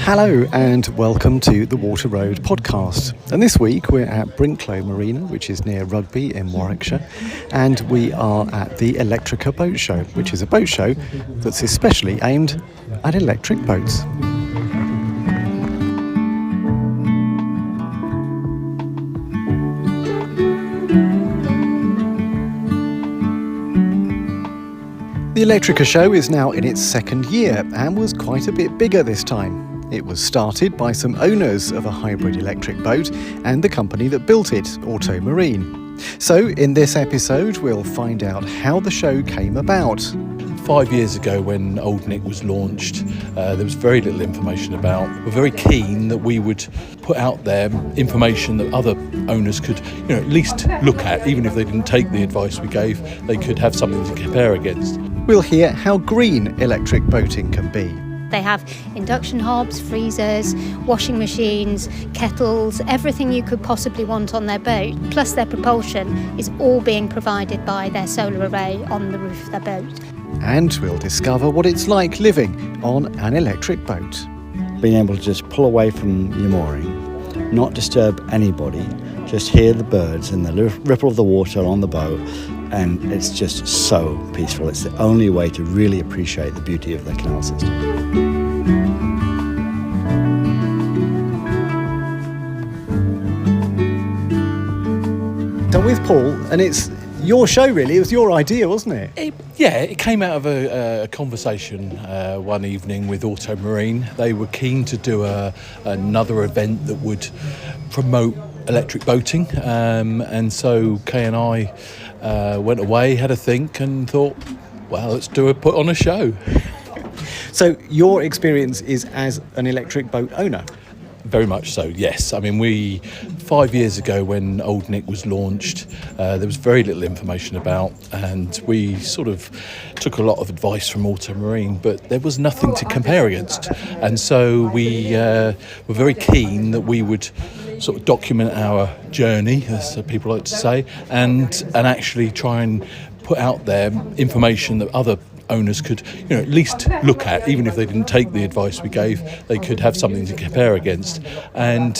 Hello and welcome to the Water Road podcast. And this week we're at Brinklow Marina, which is near Rugby in Warwickshire, and we are at the Electrika boat show, which is a boat show that's especially aimed at electric boats. The Electrika show is now in its second year and was quite a bit bigger this time. It was started by some owners of a hybrid electric boat and the company that built it, Auto Marine. So in this episode we'll find out how the show came about. 5 years ago when Old Nick was launched, there was very little information about. We're very keen that we would put out there information that other owners could at least look at. Even if they didn't take the advice we gave, they could have something to compare against. We'll hear how green electric boating can be. They have induction hobs, freezers, washing machines, kettles, everything you could possibly want on their boat, plus their propulsion is all being provided by their solar array on the roof of their boat. And we'll discover what it's like living on an electric boat. Being able to just pull away from your mooring, not disturb anybody, just hear the birds and the ripple of the water on the boat, and it's just so peaceful. It's the only way to really appreciate the beauty of the canal system. So with Paul, and it's your show really, it was your idea, wasn't it? It came out of a conversation one evening with Auto Marine. They were keen to do another event that would promote electric boating, and so Kay and I went away, had a think and thought, well, let's put on a show. So your experience is as an electric boat owner? Very much so, yes. I mean, 5 years ago when Old Nick was launched, there was very little information about, and we sort of took a lot of advice from Auto Marine, but there was nothing to compare against. And so we were very keen that we would sort of document our journey, as people like to say, and actually try and put out there information that other owners could at least look at. Even if they didn't take the advice we gave, they could have something to compare against. And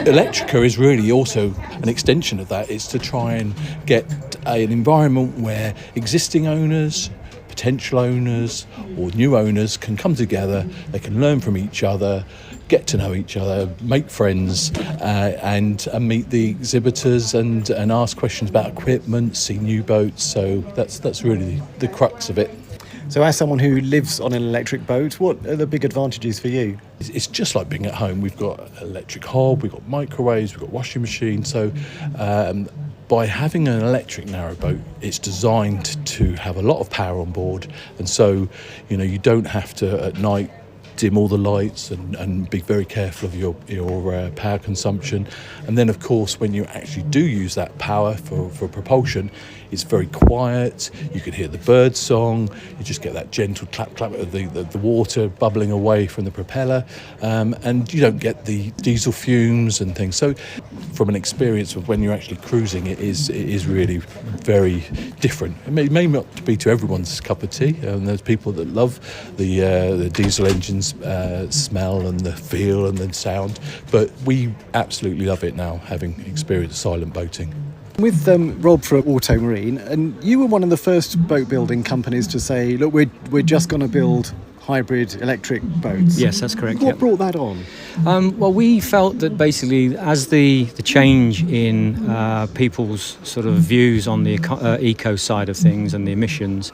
Electrika is really also an extension of that. It's to try and get an environment where existing owners, potential owners or new owners can come together, they can learn from each other, get to know each other, make friends, and meet the exhibitors and ask questions about equipment, see new boats. So that's really the crux of it. So as someone who lives on an electric boat, what are the big advantages for you? It's just like being at home. We've got electric hob, we've got microwaves, we've got washing machines. So by having an electric narrowboat, it's designed to have a lot of power on board. And so, you don't have to at night dim all the lights and be very careful of your power consumption. And then of course when you actually do use that power for propulsion, it's very quiet. You can hear the bird song, you just get that gentle clap of the water bubbling away from the propeller, and you don't get the diesel fumes and things. So from an experience of when you're actually cruising, it is really very different. It may not be to everyone's cup of tea, and there's people that love the diesel engines smell and the feel and the sound, but we absolutely love it now, having experienced silent boating. With Rob from Auto Marine, and you were one of the first boat building companies to say, look, we're just going to build hybrid electric boats. Yes, that's correct. What brought that on? Well, we felt that basically as the change in people's sort of views on the eco side of things and the emissions,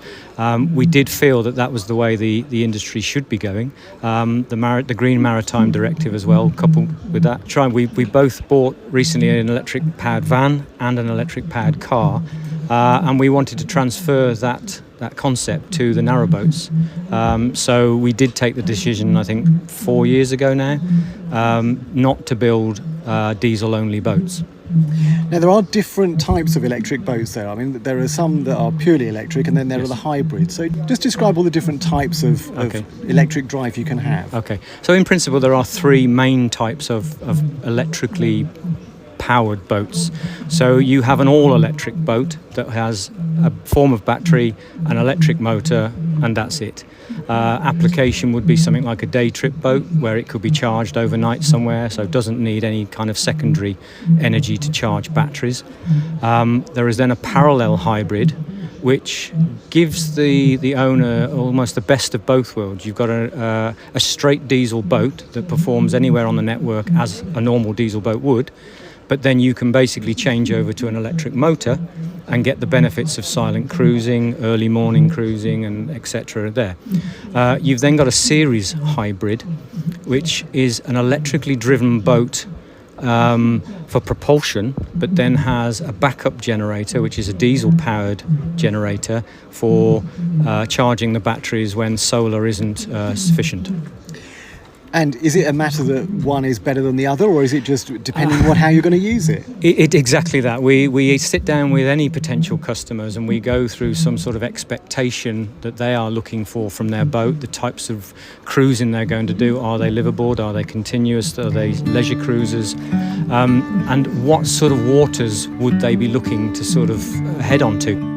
we did feel that was the way the industry should be going. The Green Maritime Directive as well, coupled with that. We both bought recently an electric powered van and an electric powered car, and we wanted to transfer that concept to the narrowboats. So we did take the decision, I think 4 years ago now, not to build diesel-only boats. Now there are different types of electric boats though. I mean, there are some that are purely electric and then there are the hybrids. So just describe all the different types of electric drive you can have. Okay, so in principle there are three main types of electrically powered boats. So you have an all-electric boat that has a form of battery, an electric motor, and that's it. Application would be something like a day trip boat where it could be charged overnight somewhere, so it doesn't need any kind of secondary energy to charge batteries. There is then a parallel hybrid, which gives the owner almost the best of both worlds. You've got a straight diesel boat that performs anywhere on the network as a normal diesel boat would, but then you can basically change over to an electric motor and get the benefits of silent cruising, early morning cruising, and etc. there. You've then got a series hybrid, which is an electrically driven boat for propulsion, but then has a backup generator, which is a diesel-powered generator for charging the batteries when solar isn't sufficient. And is it a matter that one is better than the other, or is it just depending on how you're going to use it? Exactly that. We sit down with any potential customers and we go through some sort of expectation that they are looking for from their boat, the types of cruising they're going to do. Are they liveaboard? Are they continuous? Are they leisure cruisers? And what sort of waters would they be looking to sort of head on to?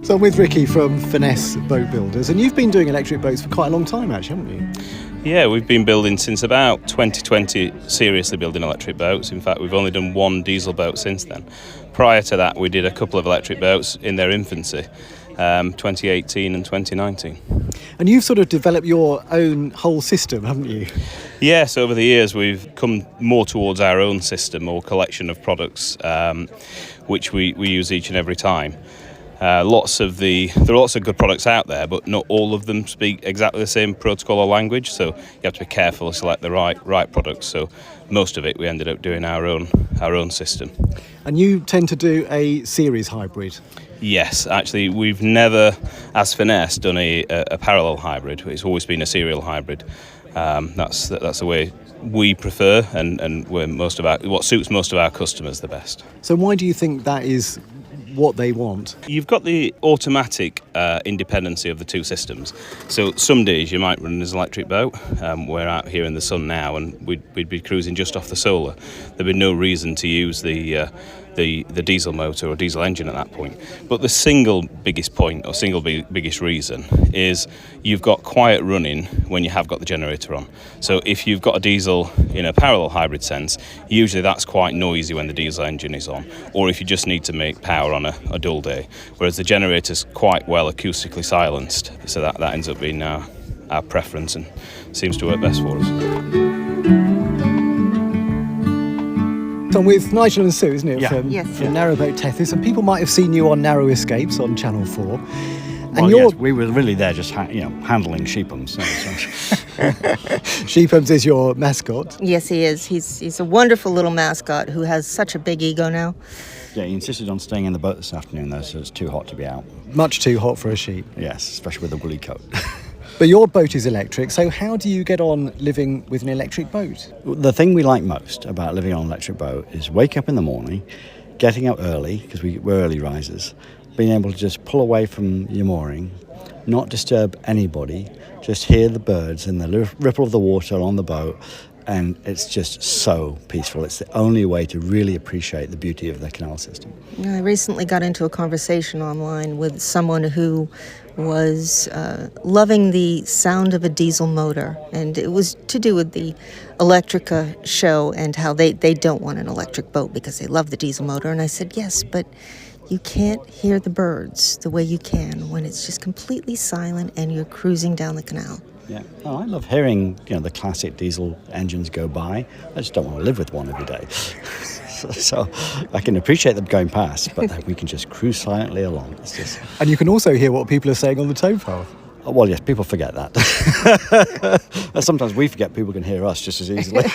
So I'm with Ricky from Finesse Boat Builders, and you've been doing electric boats for quite a long time actually, haven't you? Yeah, we've been building since about 2020, seriously building electric boats. In fact, we've only done one diesel boat since then. Prior to that, we did a couple of electric boats in their infancy, 2018 and 2019. And you've sort of developed your own whole system, haven't you? Yes, over the years we've come more towards our own system or collection of products, which we use each and every time. There are lots of good products out there, but not all of them speak exactly the same protocol or language, so you have to be careful to select the right products. So most of it we ended up doing our own system. And you tend to do a series hybrid? Yes, actually we've never, as Finesse, done a parallel hybrid. It's always been a serial hybrid. That's the way we prefer, and what suits most of our customers the best. So why do you think that is what they want? You've got the automatic independency of the two systems. So some days you might run as an electric boat. We're out here in the sun now and we'd be cruising just off the solar. There'd be no reason to use the diesel motor or diesel engine at that point. But the single biggest point or biggest reason is you've got quiet running when you have got the generator on. So if you've got a diesel in a parallel hybrid sense, usually that's quite noisy when the diesel engine is on, or if you just need to make power on a dull day, whereas the generator's quite well acoustically silenced, so that ends up being our preference and seems to work best for us. So I'm with Nigel and Sue, isn't it? Yeah. From Yes. Narrowboat Tethys, and people might have seen you on Narrow Escapes on Channel 4. And Well, you're yes, we were really there just handling sheepums. Sheepums is your mascot. Yes, he is. He's a wonderful little mascot who has such a big ego now. Yeah, he insisted on staying in the boat this afternoon though, so it's too hot to be out. Much too hot for a sheep. Yes, especially with a woolly coat. But your boat is electric, so how do you get on living with an electric boat? The thing we like most about living on an electric boat is wake up in the morning, getting up early, because we're early risers, being able to just pull away from your mooring, not disturb anybody, just hear the birds and the ripple of the water on the boat, and it's just so peaceful. It's the only way to really appreciate the beauty of the canal system. I recently got into a conversation online with someone who was loving the sound of a diesel motor, and it was to do with the Electrika show and how they don't want an electric boat because they love the diesel motor. And I said, yes, but you can't hear the birds the way you can when it's just completely silent and you're cruising down the canal. Yeah, I love hearing the classic diesel engines go by. I just don't want to live with one every day. So I can appreciate them going past, but we can just cruise silently along. It's just... And you can also hear what people are saying on the towpath. Oh, well, yes, people forget that. Sometimes we forget people can hear us just as easily.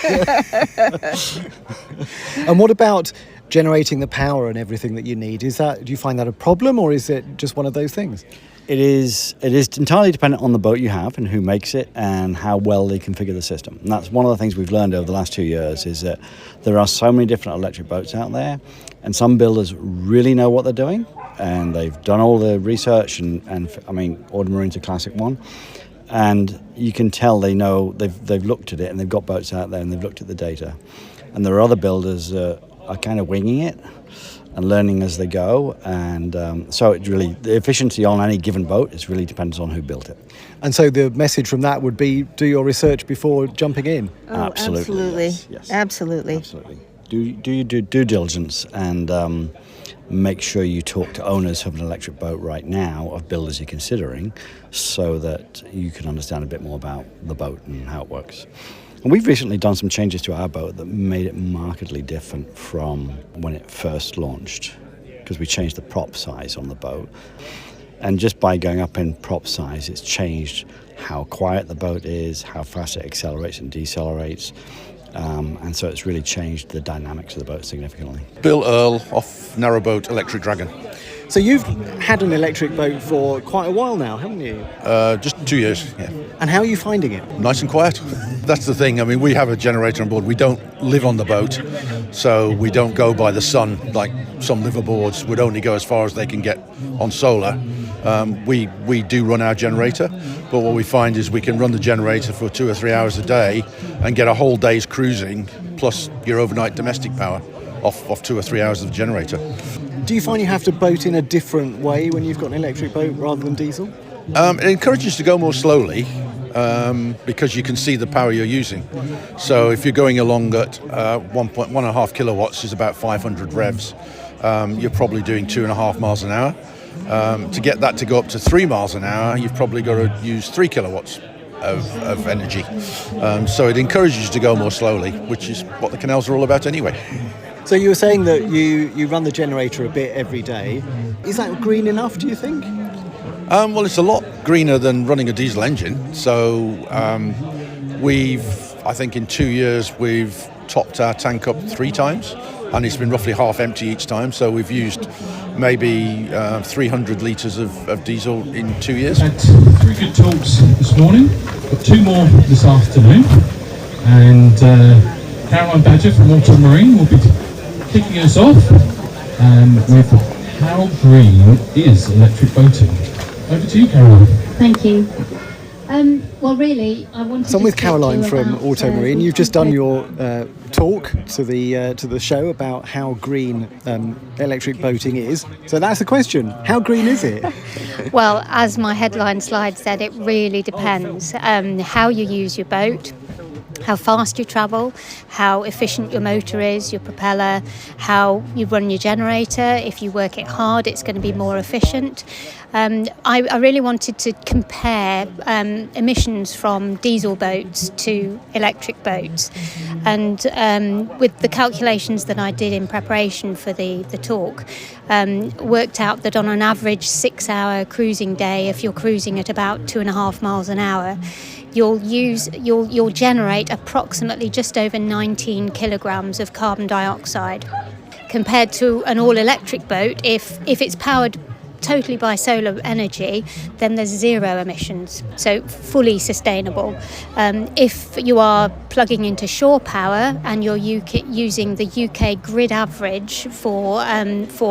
And what about generating the power and everything that you need? Do you find that a problem, or is it just one of those things? It is entirely dependent on the boat you have and who makes it and how well they configure the system. And that's one of the things we've learned over the last 2 years, is that there are so many different electric boats out there, and some builders really know what they're doing and they've done all the research and I mean, Order Marine's a classic one. And you can tell they know they've looked at it, and they've got boats out there and they've looked at the data. And there are other builders are kind of winging it and learning as they go. And so it really, the efficiency on any given boat is really depends on who built it. And so the message from that would be do your research before jumping in. Oh, absolutely. Yes. Absolutely. Absolutely. Do your due diligence and make sure you talk to owners of an electric boat right now, of builders you're considering, so that you can understand a bit more about the boat and how it works. And we've recently done some changes to our boat that made it markedly different from when it first launched, because we changed the prop size on the boat. And just by going up in prop size, it's changed how quiet the boat is, how fast it accelerates and decelerates. And so it's really changed the dynamics of the boat significantly. Bill Earl off Narrowboat Electric Dragon. So you've had an electric boat for quite a while now, haven't you? Just 2 years, yeah. And how are you finding it? Nice and quiet. That's the thing. I mean, we have a generator on board. We don't live on the boat, so we don't go by the sun like some liveaboards would only go as far as they can get on solar. We do run our generator, but what we find is we can run the generator for 2 or 3 hours a day and get a whole day's cruising plus your overnight domestic power off 2 or 3 hours of the generator. Do you find you have to boat in a different way when you've got an electric boat rather than diesel? It encourages you to go more slowly because you can see the power you're using. So if you're going along at 1.5 kilowatts is about 500 revs, you're probably doing 2.5 miles an hour. To get that to go up to 3 miles an hour, you've probably got to use 3 kilowatts of energy. So it encourages you to go more slowly, which is what the canals are all about anyway. So you were saying that you run the generator a bit every day. Is that green enough, do you think? Well, it's a lot greener than running a diesel engine. So I think in 2 years, we've topped our tank up 3 times, and it's been roughly half empty each time. So we've used maybe 300 litres of diesel in 2 years. Had 3 good talks this morning, got 2 more this afternoon, and Caroline Badger from Autumn Marine will be kicking us off with how green is electric boating. Over to you, Caroline. Thank you. Well, really, I wanted So I'm to with speak Caroline to you from about, Auto Marine. You've just done your talk to the show about how green electric boating is. So that's the question. How green is it? Well, as my headline slide said, it really depends how you use your boat, how fast you travel, how efficient your motor is, your propeller, how you run your generator. If you work it hard, it's going to be more efficient. I really wanted to compare emissions from diesel boats to electric boats. And with the calculations that I did in preparation for the talk, worked out that on an average 6-hour cruising day, if you're cruising at about 2.5 miles an hour, you'll generate approximately just over 19 kilograms of carbon dioxide. Compared to an all-electric boat, if it's powered totally by solar energy, then there's 0 emissions, so fully sustainable. If you are plugging into shore power and you're using the UK grid average for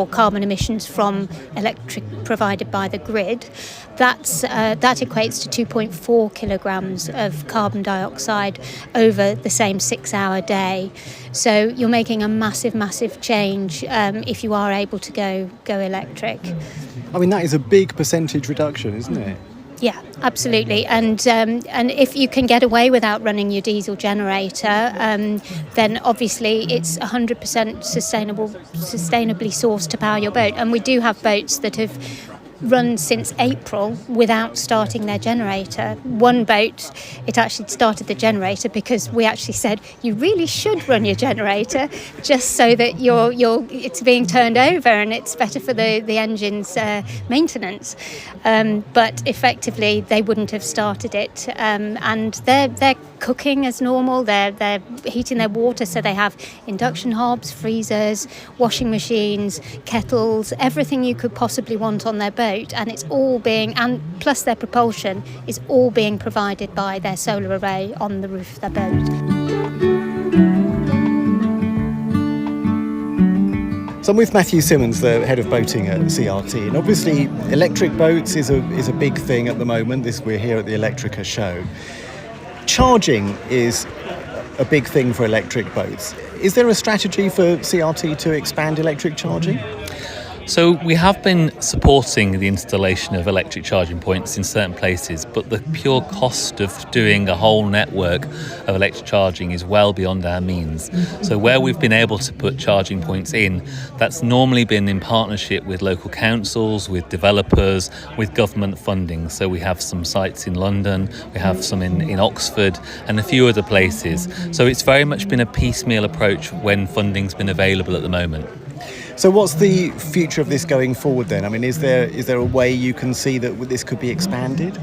carbon emissions from electric provided by the grid, that equates to 2.4 kilograms of carbon dioxide over the same 6-hour day. So you're making a massive change if you are able to go electric. I mean, that is a big percentage reduction, isn't it? Yeah, absolutely. And if you can get away without running your diesel generator, then obviously it's 100% sustainably sourced to power your boat. And we do have boats that have run since April without starting their generator. One boat, it actually started the generator because we actually said you really should run your generator just so that it's being turned over and it's better for the engine's maintenance. But effectively they wouldn't have started it, and they're cooking as normal. They're heating their water, so they have induction hobs, freezers, washing machines, kettles, everything you could possibly want on their boat, and it's all and plus their propulsion is all being provided by their solar array on the roof of their boat. So I'm with Matthew Simmons, the head of boating at CRT, and obviously electric boats is a big thing at the moment. We're here at the Electrika show. Charging is a big thing for electric boats. Is there a strategy for CRT to expand electric charging? So we have been supporting the installation of electric charging points in certain places, but the pure cost of doing a whole network of electric charging is well beyond our means. So where we've been able to put charging points in, that's normally been in partnership with local councils, with developers, with government funding. So we have some sites in London, we have some in Oxford and a few other places. So it's very much been a piecemeal approach when funding's been available at the moment. So what's the future of this going forward then? I mean, is there a way you can see that this could be expanded?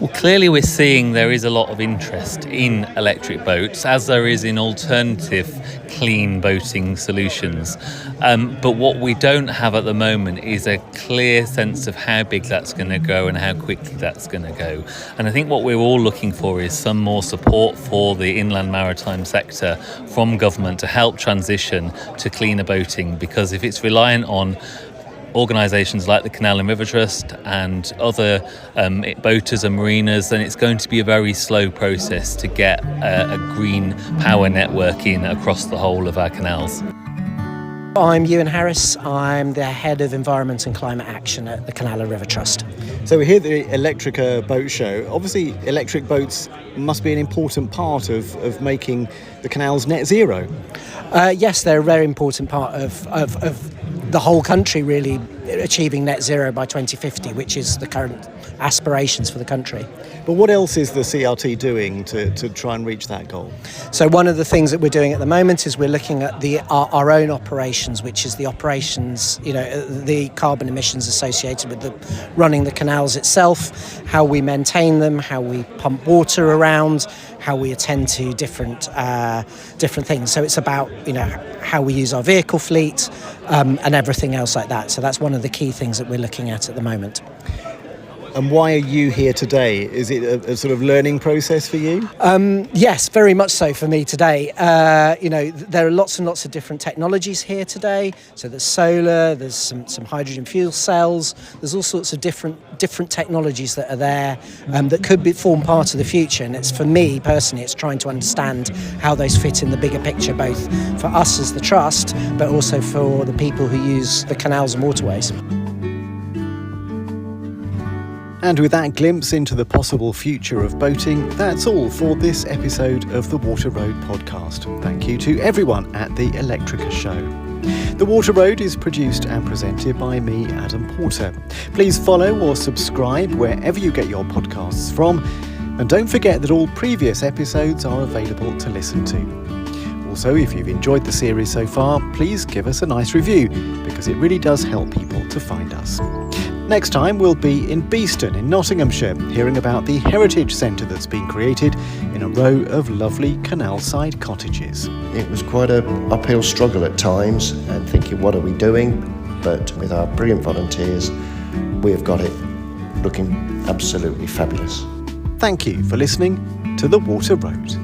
Well, clearly we're seeing there is a lot of interest in electric boats, as there is in alternative clean boating solutions. But what we don't have at the moment is a clear sense of how big that's going to go and how quickly that's going to go. And I think what we're all looking for is some more support for the inland maritime sector from government to help transition to cleaner boating, because if it's reliant on organisations like the Canal and River Trust and other boaters and mariners, then it's going to be a very slow process to get a green power network in across the whole of our canals. I'm Ewan Harris. I'm the Head of Environment and Climate Action at the Canal and River Trust. So we're here at the Electrika boat show. Obviously, electric boats must be an important part of making the canals net zero. Yes, they're a very important part of the whole country really achieving net zero by 2050, which is the current aspirations for the country. But what else is the CRT doing to try and reach that goal? So one of the things that we're doing at the moment is we're looking at our own operations, which is the operations, the carbon emissions associated with running the canals itself, how we maintain them, how we pump water around, how we attend to different things. So it's about how we use our vehicle fleet and everything else like that. So that's one of the key things that we're looking at the moment. And why are you here today? Is it a sort of learning process for you? Yes, very much so for me today. There are lots and lots of different technologies here today. So there's solar, there's some hydrogen fuel cells, there's all sorts of different technologies that are there that could form part of the future. And it's, for me personally, it's trying to understand how those fit in the bigger picture, both for us as the Trust, but also for the people who use the canals and waterways. And with that glimpse into the possible future of boating, that's all for this episode of the Water Road podcast. Thank you to everyone at the Electrika show. The Water Road is produced and presented by me, Adam Porter. Please follow or subscribe wherever you get your podcasts from. And don't forget that all previous episodes are available to listen to. Also, if you've enjoyed the series so far, please give us a nice review, because it really does help people to find us. Next time we'll be in Beeston in Nottinghamshire, hearing about the heritage centre that's been created in a row of lovely canal-side cottages. It was quite an uphill struggle at times, and thinking, what are we doing? But with our brilliant volunteers, we have got it looking absolutely fabulous. Thank you for listening to The Water Road.